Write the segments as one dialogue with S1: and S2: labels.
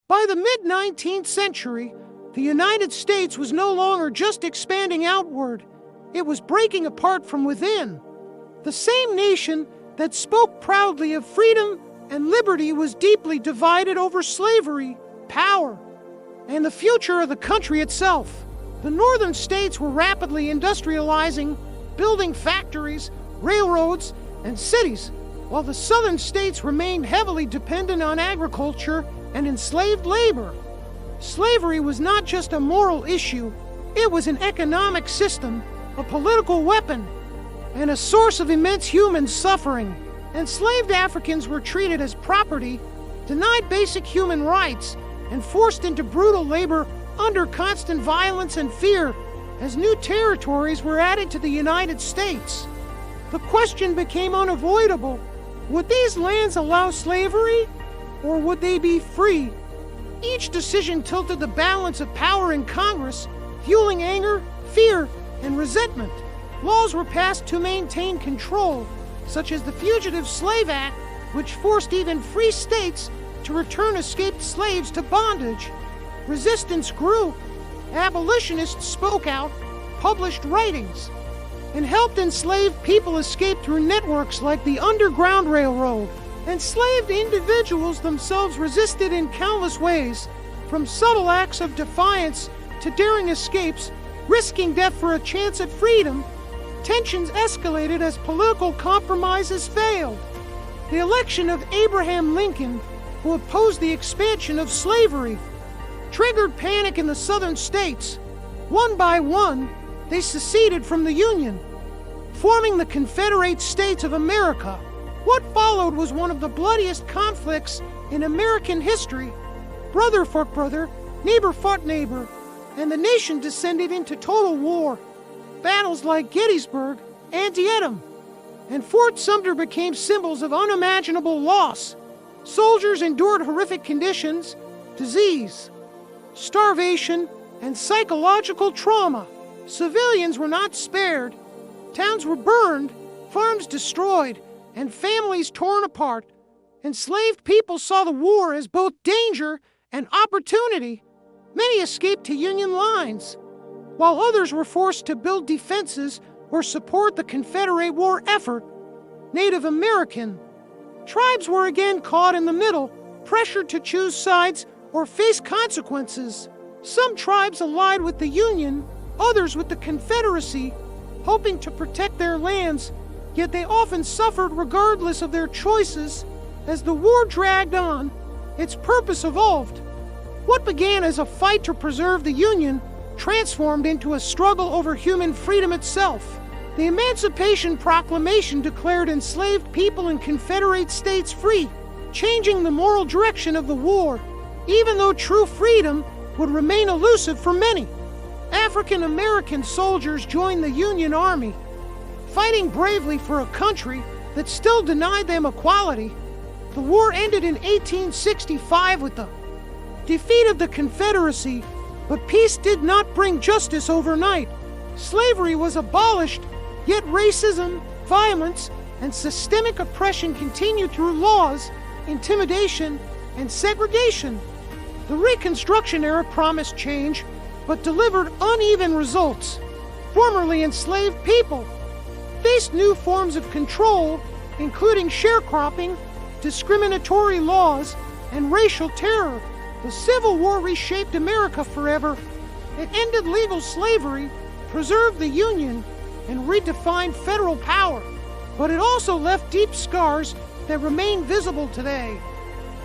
S1: By the mid-19th century, the United States was no longer just expanding outward, it was breaking apart from within. The same nation that spoke proudly of freedom and liberty was deeply divided over slavery, power, and the future of the country itself. The northern states were rapidly industrializing, building factories, railroads, and cities, while the southern states remained heavily dependent on agriculture and enslaved labor. Slavery was not just a moral issue, it was an economic system, a political weapon, and a source of immense human suffering. Enslaved Africans were treated as property, denied basic human rights, and forced into brutal labor under constant violence and fear as new territories were added to the United States. The question became unavoidable. Would these lands allow slavery, or would they be free? Each decision tilted the balance of power in Congress, fueling anger, fear, and resentment. Laws were passed to maintain control, such as the Fugitive Slave Act, which forced even free states to return escaped slaves to bondage. Resistance grew. Abolitionists spoke out, published writings, and helped enslaved people escape through networks like the Underground Railroad. Enslaved individuals themselves resisted in countless ways, from subtle acts of defiance to daring escapes, risking death for a chance at freedom. Tensions escalated as political compromises failed. The election of Abraham Lincoln, who opposed the expansion of slavery, triggered panic in the southern states. One by one, they seceded from the Union, forming the Confederate States of America. What followed was one of the bloodiest conflicts in American history. Brother fought brother, neighbor fought neighbor, and the nation descended into total war. Battles like Gettysburg, Antietam, and Fort Sumter became symbols of unimaginable loss. Soldiers endured horrific conditions, disease, starvation, and psychological trauma. Civilians were not spared. Towns were burned, farms destroyed, and families torn apart. Enslaved people saw the war as both danger and opportunity. Many escaped to Union lines, while others were forced to build defenses or support the Confederate war effort. Native American tribes were again caught in the middle, pressured to choose sides or face consequences. Some tribes allied with the Union, others with the Confederacy, hoping to protect their lands, yet they often suffered regardless of their choices. As the war dragged on, its purpose evolved. What began as a fight to preserve the Union transformed into a struggle over human freedom itself. The Emancipation Proclamation declared enslaved people in Confederate states free, changing the moral direction of the war, even though true freedom would remain elusive for many. African American soldiers joined the Union Army, fighting bravely for a country that still denied them equality. The war ended in 1865 with the defeat of the Confederacy, but peace did not bring justice overnight. Slavery was abolished, yet racism, violence, and systemic oppression continued through laws, intimidation, and segregation. The Reconstruction era promised change, but delivered uneven results. Formerly enslaved people faced new forms of control, including sharecropping, discriminatory laws, and racial terror. The Civil War reshaped America forever. It ended legal slavery, preserved the Union, and redefined federal power. But it also left deep scars that remain visible today.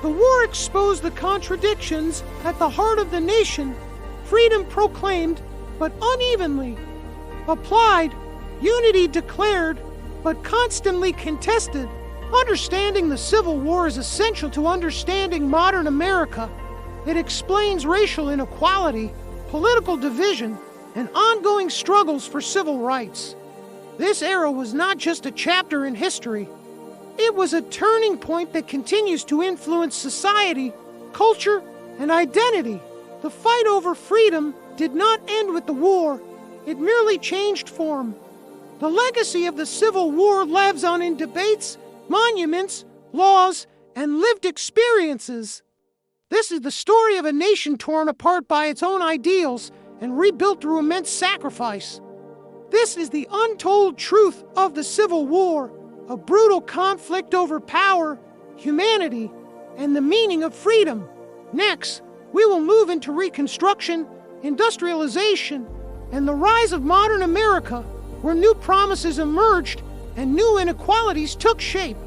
S1: The war exposed the contradictions at the heart of the nation. Freedom proclaimed, but unevenly applied. Unity declared, but constantly contested. Understanding the Civil War is essential to understanding modern America. It explains racial inequality, political division, and ongoing struggles for civil rights. This era was not just a chapter in history. It was a turning point that continues to influence society, culture, and identity. The fight over freedom did not end with the war. It merely changed form. The legacy of the Civil War lives on in debates, monuments, laws, and lived experiences. This is the story of a nation torn apart by its own ideals and rebuilt through immense sacrifice. This is the untold truth of the Civil War, a brutal conflict over power, humanity, and the meaning of freedom. Next, we will move into Reconstruction, industrialization, and the rise of modern America, where new promises emerged and new inequalities took shape.